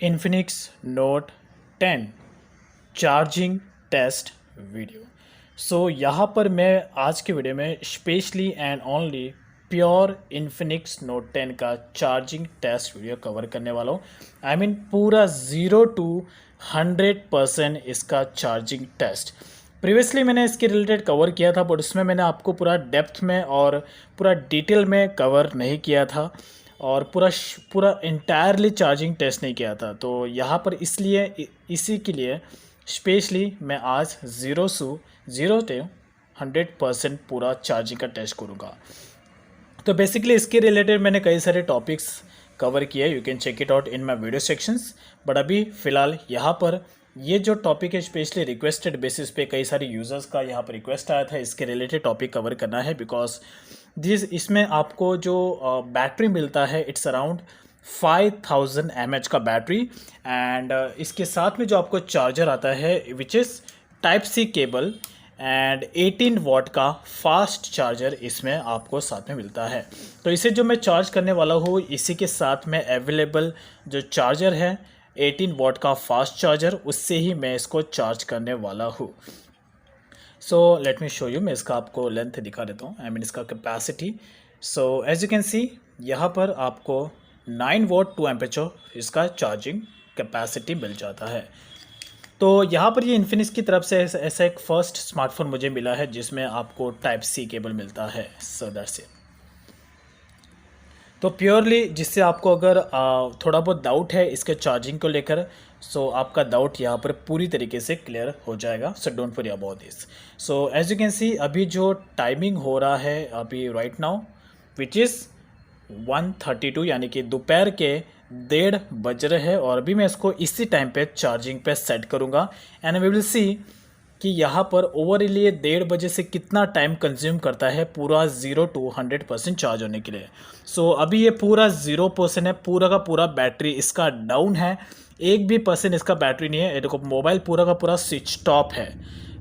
Infinix note 10 charging test video. यहाँ पर मैं आज के वीडियो में specially and only pure Infinix note 10 का चार्जिंग टेस्ट वीडियो कवर करने वाला हूँ। आई मीन पूरा 0 to 100% इसका चार्जिंग टेस्ट। प्रीवियसली मैंने इसके रिलेटेड कवर किया था, बट उसमें मैंने आपको पूरा डेप्थ में और पूरा डिटेल में कवर नहीं किया था और पूरा इंटायरली चार्जिंग टेस्ट नहीं किया था। तो यहाँ पर इसलिए इसी के लिए स्पेशली मैं आज 0 to 100% पूरा चार्जिंग का टेस्ट करूँगा। तो बेसिकली इसके रिलेटेड मैंने कई सारे टॉपिक्स कवर किए, you can check it out in my video sections. But अभी फ़िलहाल यहाँ पर ये जो टॉपिक है स्पेशली रिक्वेस्टेड बेसिस पे कई सारे यूज़र्स का यहाँ पर रिक्वेस्ट आया था इसके रिलेटेड टॉपिक कवर करना है, बिकॉज इसमें आपको जो बैटरी मिलता है इट्स अराउंड 5000 mAh का बैटरी एंड इसके साथ में जो आपको चार्जर आता है which is type C cable and 18 watt का फास्ट चार्जर इसमें आपको साथ में मिलता है। तो इसे जो मैं चार्ज करने वाला हूँ इसी के साथ में अवेलेबल जो चार्जर है 18 वॉट का फास्ट चार्जर, उससे ही मैं इसको चार्ज करने वाला हूँ। So let me show you, मैं इसका आपको लेंथ दिखा देता हूँ, आई मीन इसका capacity. So as you can see यहाँ पर आपको 9 वॉट 2 एम्पेरेचर इसका चार्जिंग कैपेसिटी मिल जाता है। तो यहाँ पर ये इन्फिनिक्स की तरफ से ऐसा एक फ़र्स्ट स्मार्टफोन मुझे मिला है जिसमें आपको टाइप सी केबल मिलता है। So that's it. तो प्योरली जिससे आपको अगर थोड़ा बहुत डाउट है इसके चार्जिंग को लेकर, सो आपका डाउट यहाँ पर पूरी तरीके से क्लियर हो जाएगा। So don't worry about this. So as you can see अभी जो टाइमिंग हो रहा है अभी राइट नाउ विच इज़ 1:32 यानी कि दोपहर के 1:30 बज रहे हैं और अभी मैं इसको इसी टाइम पे चार्जिंग पे सेट करूँगा एंड वी विल सी कि यहाँ पर ओवरऑली ये 1:30 बजे से कितना टाइम कंज्यूम करता है पूरा 0 to 100% चार्ज होने के लिए। सो अभी ये पूरा 0% है, पूरा का पूरा बैटरी इसका डाउन है, 1% इसका बैटरी नहीं है। ये देखो मोबाइल पूरा का पूरा स्विच ऑफ है।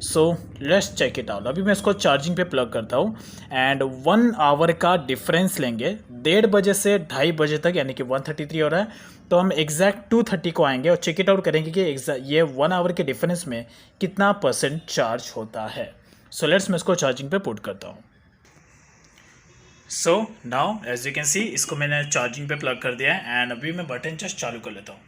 So let's check it out. अभी मैं इसको चार्जिंग पे प्लग करता हूँ एंड 1 आवर का डिफरेंस लेंगे 1:30 बजे से 2:30 बजे तक, यानी कि 1:33 हो रहा है। तो हम एग्जैक्ट 2:30 को आएंगे और चेक इट आउट करेंगे कि ये 1 आवर के डिफरेंस में कितना % चार्ज होता है। सो लेट्स मैं इसको चार्जिंग पे पुट करता हूँ। So now as you can see इसको मैंने चार्जिंग पे प्लग कर दिया है एंड अभी मैं बटन जस्ट चालू कर लेता हूँ।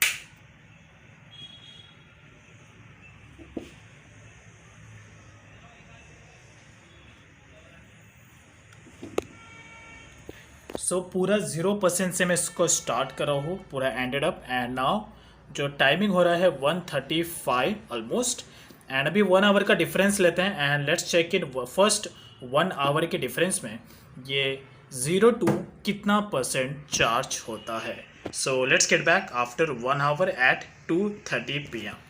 सो पूरा 0% से मैं इसको स्टार्ट कर रहा हूँ, पूरा एंडेड अप एंड नाउ जो टाइमिंग हो रहा है 1:35 ऑलमोस्ट एंड अभी 1 आवर का डिफरेंस लेते हैं and let's check in first 1 hour के डिफरेंस में ये 0 to कितना % चार्ज होता है। So let's get back after 1 hour at 2:30 PM।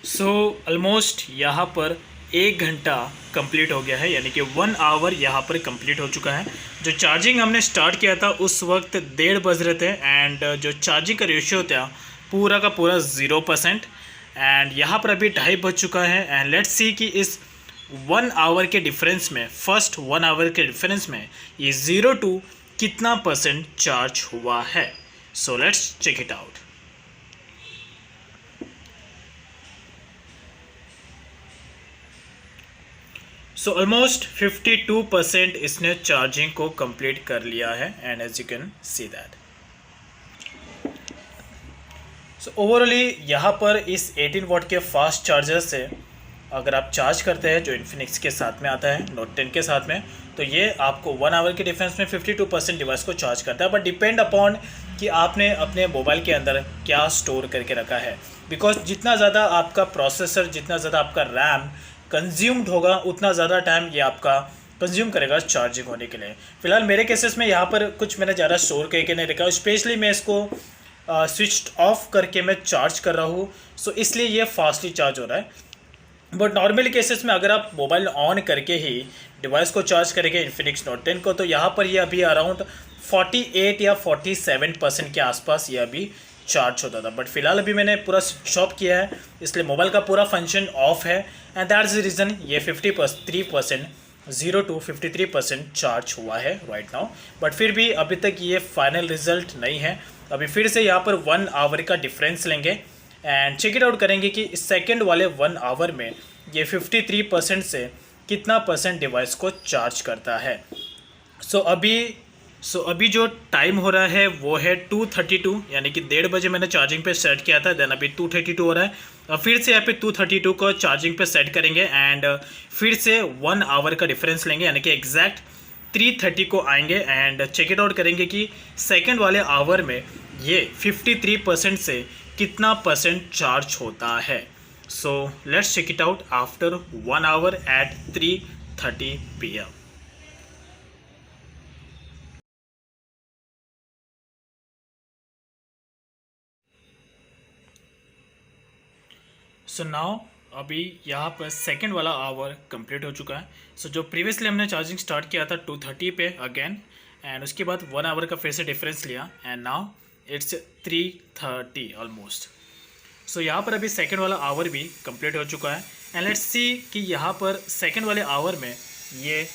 सो ऑलमोस्ट यहाँ पर 1 घंटा कंप्लीट हो गया है, यानी कि 1 आवर यहाँ पर कंप्लीट हो चुका है। जो चार्जिंग हमने स्टार्ट किया था उस वक्त 1:30 बज रहे थे एंड जो चार्जिंग का रेशियो था पूरा का पूरा 0% एंड यहाँ पर अभी 2:30 बज चुका है एंड लेट्स सी कि इस 1 आवर के डिफरेंस में, फर्स्ट 1 आवर के डिफरेंस में ये 0 to कितना % चार्ज हुआ है। So let's check it out. So almost 52% इसने चार्जिंग को कंप्लीट कर लिया है and as you can see that. So overall यहाँ पर इस 18 वॉट के फास्ट चार्जर से अगर आप चार्ज करते हैं जो इन्फिनिक्स के साथ में आता है नोट 10 के साथ में, तो ये आपको 1 आवर के डिफरेंस में 52% डिवाइस को चार्ज करता है। बट डिपेंड अपॉन कि आपने अपने मोबाइल के अंदर क्या स्टोर करके रखा है, बिकॉज जितना ज़्यादा आपका प्रोसेसर, जितना ज़्यादा आपका रैम कंज्यूम्ड होगा उतना ज़्यादा टाइम ये आपका कंज्यूम करेगा चार्जिंग होने के लिए। फ़िलहाल मेरे केसेस में यहाँ पर कुछ मैंने ज़्यादा स्टोर करके नहीं रखा, स्पेशली मैं इसको स्विच ऑफ करके मैं चार्ज कर रहा हूँ, सो इसलिए ये फास्टली चार्ज हो रहा है। बट नॉर्मल केसेस में अगर आप मोबाइल ऑन करके ही डिवाइस को चार्ज करेंगे इन्फिनिक्स नोट 10 को, तो यहाँ पर ये अभी अराउंड 48 या 47% के आसपास ये अभी चार्ज होता था। बट फिलहाल अभी मैंने पूरा स्विच ऑफ किया है, इसलिए मोबाइल का पूरा फंक्शन ऑफ है एंड दैट्स द रीज़न ये 53% 0 to 53% चार्ज हुआ है राइट नाउ। बट फिर भी अभी तक ये फाइनल रिजल्ट नहीं है। अभी फिर से यहाँ पर 1 आवर का डिफरेंस लेंगे एंड चेक इट आउट करेंगे कि इस सेकेंड वाले 1 आवर में ये 53% से कितना परसेंट डिवाइस को चार्ज करता है। सो अभी जो टाइम हो रहा है वो है 2:32, यानी कि 1:30 बजे मैंने चार्जिंग पे सेट किया था, देन अभी 2:32 हो रहा है। अब फिर से यहाँ पे 2:32 को चार्जिंग पे सेट करेंगे एंड फिर से 1 आवर का डिफरेंस लेंगे, यानी कि एग्जैक्ट 3:30 को आएंगे एंड चेक इट आउट करेंगे कि सेकेंड वाले आवर में ये 53% से कितना परसेंट चार्ज होता है। So let's check it out after 1 hour at 3:30 PM। So now अभी यहाँ पर सेकेंड वाला आवर कंप्लीट हो चुका है। सो जो प्रीवियसली हमने चार्जिंग स्टार्ट किया था 2:30 पे अगेन, एंड उसके बाद 1 आवर का फिर से डिफरेंस लिया एंड नाउ इट्स 3:30 ऑलमोस्ट। सो यहाँ पर अभी सेकेंड वाला आवर भी कंप्लीट हो चुका है एंड लेट्स सी कि यहाँ पर सेकेंड वाले आवर में ये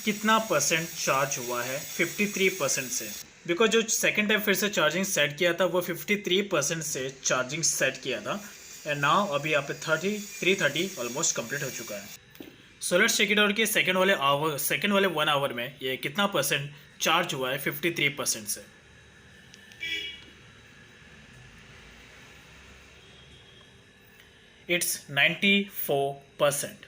कितना परसेंट चार्ज हुआ है 53% से। बिकॉज जो सेकेंड टाइम फिर से चार्जिंग सेट किया था वो 53% से चार्जिंग सेट किया था एंड नाउ अभी यहाँ पे 3:30 ऑलमोस्ट कंप्लीट हो चुका है। So let's check it out कि सेकेंड वाले 1 आवर में ये कितना परसेंट चार्ज हुआ है 53% से। इट्स 94%,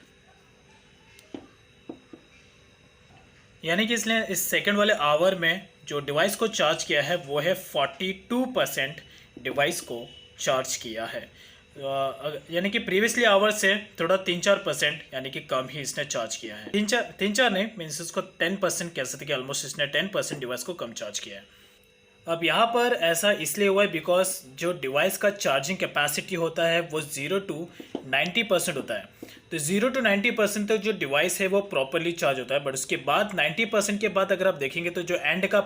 यानी कि इसने इस सेकेंड वाले आवर में जो डिवाइस को चार्ज किया है वो है 42% डिवाइस को चार्ज किया है। यानी कि प्रीवियसली आवर से थोड़ा 3-4% यानी कि कम ही इसने चार्ज किया है। 3-4 नहीं, मीन्स इसको 10% कह सकते कि ऑलमोस्ट इसने 10% डिवाइस को कम चार्ज किया है। अब यहाँ पर ऐसा इसलिए हुआ है बिकॉज जो डिवाइस का चार्जिंग कैपेसिटी होता है वो 0 to 90% होता है। तो 0 to 90% तक जो डिवाइस है वो प्रॉपरली चार्ज होता है, बट उसके बाद 90% के बाद अगर आप देखेंगे तो जो एंड का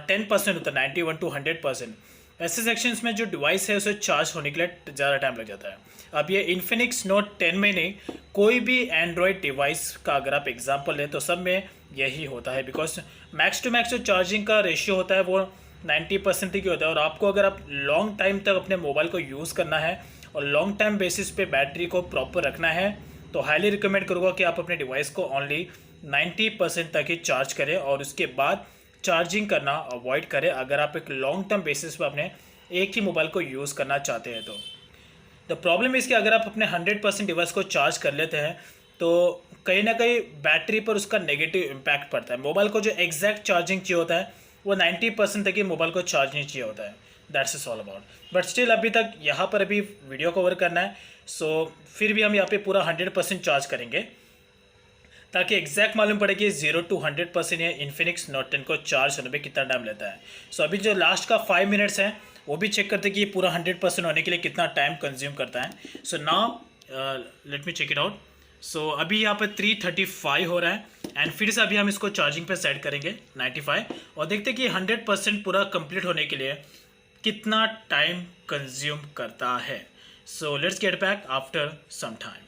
10% होता है 91 to 100%, ऐसे सेक्शंस में जो डिवाइस है उसे चार्ज होने के लिए ज़्यादा टाइम लग जाता है। अब ये इन्फिनिक्स नोट 10 में नहीं, कोई भी एंड्रॉयड डिवाइस का अगर आप एग्जांपल लें तो सब में यही होता है, बिकॉज मैक्स टू मैक्स जो चार्जिंग का रेशियो होता है वो 90% ही होता है। और आपको अगर आप लॉन्ग टाइम तक अपने मोबाइल को यूज़ करना है और लॉन्ग टाइम बेसिस पे बैटरी को प्रॉपर रखना है तो हाईली रिकमेंड करूँगा कि आप अपने डिवाइस को ओनली 90% तक ही चार्ज करें और उसके बाद चार्जिंग करना अवॉइड करें अगर आप एक लॉन्ग टर्म बेसिस पे अपने एक ही मोबाइल को यूज़ करना चाहते हैं। तो द प्रॉब्लम इज़ कि अगर आप अपने 100% डिवाइस को चार्ज कर लेते हैं तो कहीं ना कहीं बैटरी पर उसका नेगेटिव इम्पैक्ट पड़ता है। मोबाइल को जो एग्जैक्ट चार्जिंग चाहिए होता है वो 90% तक ही मोबाइल को चार्ज नहीं चाहिए होता है। That's is all about. But still अभी तक यहाँ पर अभी वीडियो कवर करना है, सो फिर भी हम यहाँ पे पूरा 100% चार्ज करेंगे ताकि एग्जैक्ट मालूम पड़े कि 0 to 100% ये इन्फिनिक्स नोट 10 को चार्ज होने में कितना टाइम लेता है। सो अभी जो लास्ट का 5 मिनट्स है वो भी चेक करते हैं कि ये पूरा 100% होने के लिए कितना टाइम कंज्यूम करता है। So now let me check it out. So अभी यहाँ पर 3:35 हो रहा है एंड फिर से अभी हम इसको चार्जिंग पे सेट करेंगे 95 और देखते हैं कि 100% पूरा कंप्लीट होने के लिए कितना टाइम कंज्यूम करता है। So let's get back after some time.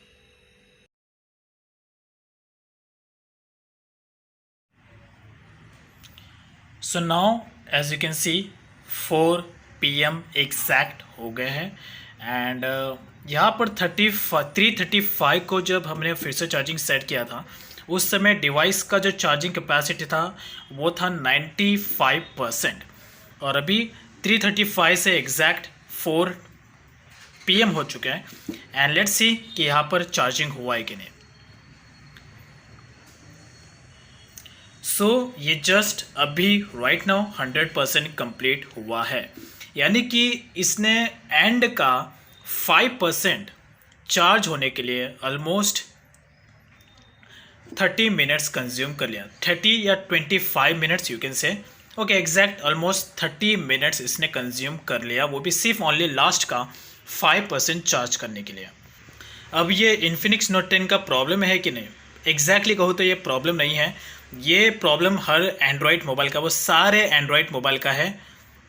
So now as you can see 4 PM exact हो गए हैं एंड यहाँ पर 3:35 को जब हमने फिर से चार्जिंग सेट किया था उस समय डिवाइस का जो चार्जिंग कैपेसिटी था वो था 95% और अभी 3:35 से एग्जैक्ट 4 PM हो चुके हैं एंड लेट्स सी कि यहाँ पर चार्जिंग हुआ है कि नहीं। सो ये जस्ट अभी राइट नाउ 100% कंप्लीट हुआ है, यानी कि इसने एंड का 5% चार्ज होने के लिए ऑलमोस्ट 30 मिनट्स कंज्यूम कर लिया। 30 या 25 minutes you can say, okay exact almost 30 minutes इसने कंज्यूम कर लिया, वो भी सिर्फ ओनली लास्ट का 5% चार्ज करने के लिए। अब ये इन्फिनिक्स नोट 10 का प्रॉब्लम है कि नहीं, एग्जैक्टली कहूँ तो ये प्रॉब्लम नहीं है, ये प्रॉब्लम हर एंड्रॉयड मोबाइल का, वो सारे एंड्रॉयड मोबाइल का है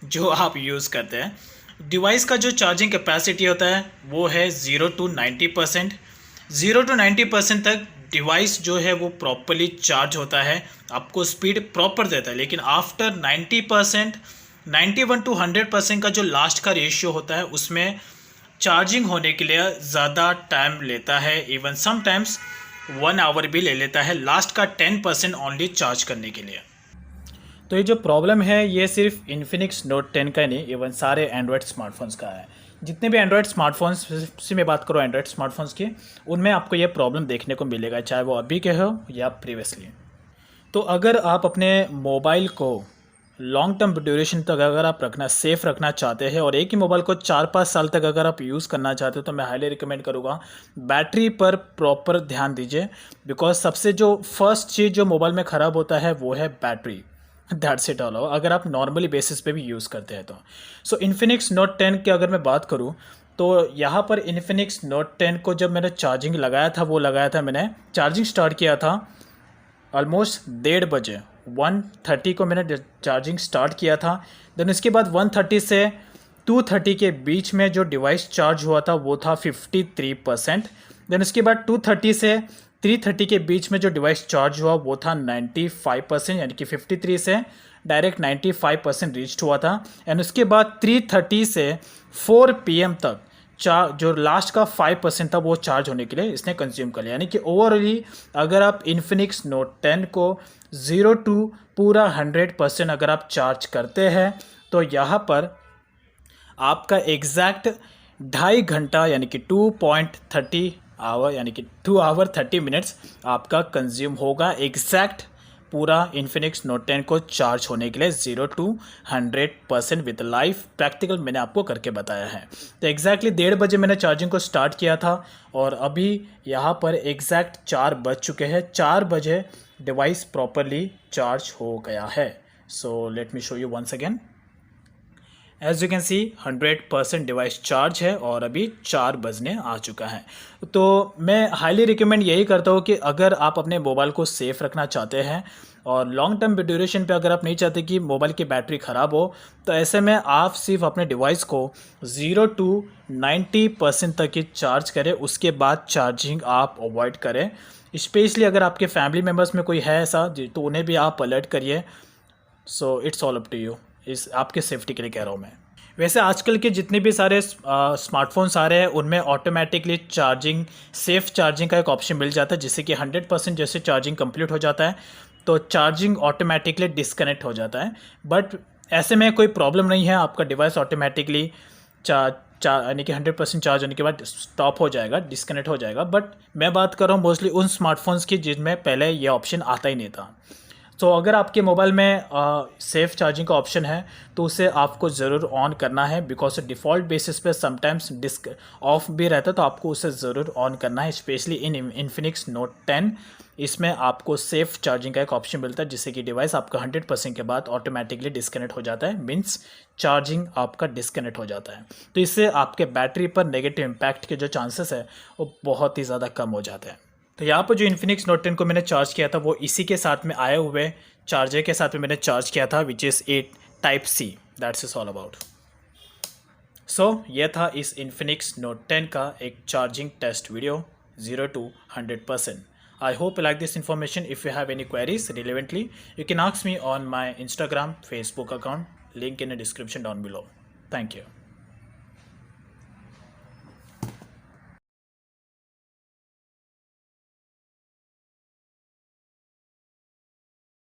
जो आप यूज़ करते हैं। डिवाइस का जो चार्जिंग कैपेसिटी होता है वो है 0 to 90%। 0 to 90% तक डिवाइस जो है वो प्रॉपरली चार्ज होता है, आपको स्पीड प्रॉपर देता है, लेकिन आफ्टर 90%, 91 to 100% का जो लास्ट का रेशियो होता है उसमें चार्जिंग होने के लिए ज़्यादा टाइम लेता है, इवन समटाइम्स 1 आवर भी ले लेता है लास्ट का 10% ओनली चार्ज करने के लिए। तो ये जो प्रॉब्लम है ये सिर्फ इन्फिनिक्स नोट 10 का नहीं, इवन सारे एंड्रॉयड स्मार्टफोन्स का है। जितने भी एंड्रॉयड स्मार्टफोन्स से मैं बात करूँ एंड्रॉयड स्मार्टफोन्स की, उनमें आपको ये प्रॉब्लम देखने को मिलेगा, चाहे वो अभी के हो या प्रीवियसली। तो अगर आप अपने मोबाइल को लॉन्ग टर्म ड्यूरेशन तक अगर आप रखना सेफ़ रखना चाहते हैं और एक ही मोबाइल को 4-5 साल तक अगर आप यूज़ करना चाहते हो, तो मैं हाईली रिकमेंड करूँगा बैटरी पर प्रॉपर ध्यान दीजिए। बिकॉज सबसे जो फर्स्ट चीज़ जो मोबाइल में ख़राब होता है वो है बैटरी। दैट्स इट ऑल, अगर आप नॉर्मली बेसिस पे भी यूज़ करते हैं तो। सो इन्फिनिक्स नोट 10 की अगर मैं बात करूँ तो यहाँ पर इन्फिनिक्स नोट 10 को जब मैंने चार्जिंग लगाया था, वो लगाया था मैंने, चार्जिंग स्टार्ट किया था ऑलमोस्ट 1:30 बजे, 1:30 को मैंने चार्जिंग स्टार्ट किया था। देन उसके बाद 1:30 से 2:30 के बीच में जो डिवाइस चार्ज हुआ था वो था 53%। देन उसके बाद 2:30 से 3:30 के बीच में जो डिवाइस चार्ज हुआ वो था 95%, यानी कि 53 से डायरेक्ट 95% रीच्ड हुआ था। एंड उसके बाद 3:30 से 4 PM तक जो लास्ट का 5% था वो चार्ज होने के लिए इसने कंज्यूम कर लिया। यानी कि ओवरऑली अगर आप इन्फिनिक्स नोट 10 को 0 to पूरा 100% अगर आप चार्ज करते हैं तो यहाँ पर आपका एग्जैक्ट 2.5 घंटा यानी कि 2.30 आवर यानी कि 2 आवर 30 मिनट्स आपका कंज्यूम होगा एग्जैक्ट पूरा इन्फिनिक्स नोट 10 को चार्ज होने के लिए 0 to 100% विद लाइव प्रैक्टिकल मैंने आपको करके बताया है। तो एग्जैक्टली 1:30 बजे मैंने चार्जिंग को स्टार्ट किया था और अभी यहाँ पर एग्जैक्ट 4 बज चुके हैं। 4 बजे डिवाइस प्रॉपरली चार्ज हो गया है। So let me show you once again. As you can see 100% device charge है और अभी 4 बजने आ चुका है। तो मैं हाईली रिकमेंड यही करता हूँ कि अगर आप अपने मोबाइल को सेफ़ रखना चाहते हैं और लॉन्ग टर्म ड्यूरेशन पे अगर आप नहीं चाहते कि मोबाइल की बैटरी ख़राब हो, तो ऐसे में आप सिर्फ अपने डिवाइस को 0 to 90% तक ही चार्ज करें, उसके बाद चार्जिंग आप अवॉइड करें। स्पेशली अगर आपके फैमिली मेम्बर्स में कोई है ऐसा तो उन्हें भी आप अलर्ट करिए। So it's all up to you, इस आपके सेफ्टी के लिए कह रहा हूँ मैं। वैसे आजकल के जितने भी सारे स्मार्टफोन्स आ रहे हैं उनमें ऑटोमेटिकली चार्जिंग सेफ़ चार्जिंग का एक ऑप्शन मिल जाता है, जिससे कि 100% जैसे चार्जिंग कंप्लीट हो जाता है तो चार्जिंग ऑटोमेटिकली डिस्कनेक्ट हो जाता है। बट ऐसे में कोई प्रॉब्लम नहीं है, आपका डिवाइस ऑटोमेटिकली यानी कि 100% चार्ज होने के बाद स्टॉप हो जाएगा, डिस्कनेक्ट हो जाएगा। बट मैं बात कर रहा हूँ मोस्टली उन स्मार्टफोन्स की जिनमें पहले ये ऑप्शन आता ही नहीं था। तो अगर आपके मोबाइल में सेफ़ चार्जिंग का ऑप्शन है तो उसे आपको ज़रूर ऑन करना है, बिकॉज डिफ़ॉल्ट बेसिस पे समटाइम्स डिस्क ऑफ भी रहता है, तो आपको उसे ज़रूर ऑन करना है। स्पेशली इन इन्फिनिक्स नोट 10 इसमें आपको सेफ़ चार्जिंग का एक ऑप्शन मिलता है, जिससे कि डिवाइस आपका 100% के बाद ऑटोमेटिकली डिस्कनेक्ट हो जाता है, मीन्स चार्जिंग आपका डिस्कनेक्ट हो जाता है। तो इससे आपके बैटरी पर नेगेटिव इम्पैक्ट के जो चांसेस है वो बहुत ही ज़्यादा कम हो जाते हैं। तो यहाँ पर जो इन्फिनिक्स नोट 10 को मैंने चार्ज किया था वो इसी के साथ में आए हुए चार्जर के साथ में मैंने चार्ज किया था, which is 8 Type-C। That's is all about. So ये था इस इन्फिनिक्स नोट 10 का एक charging test video 0 to 100%। I hope you like this information. If you have any queries relevantly you can ask me on my Instagram, Facebook account, link in the description down below. Thank you.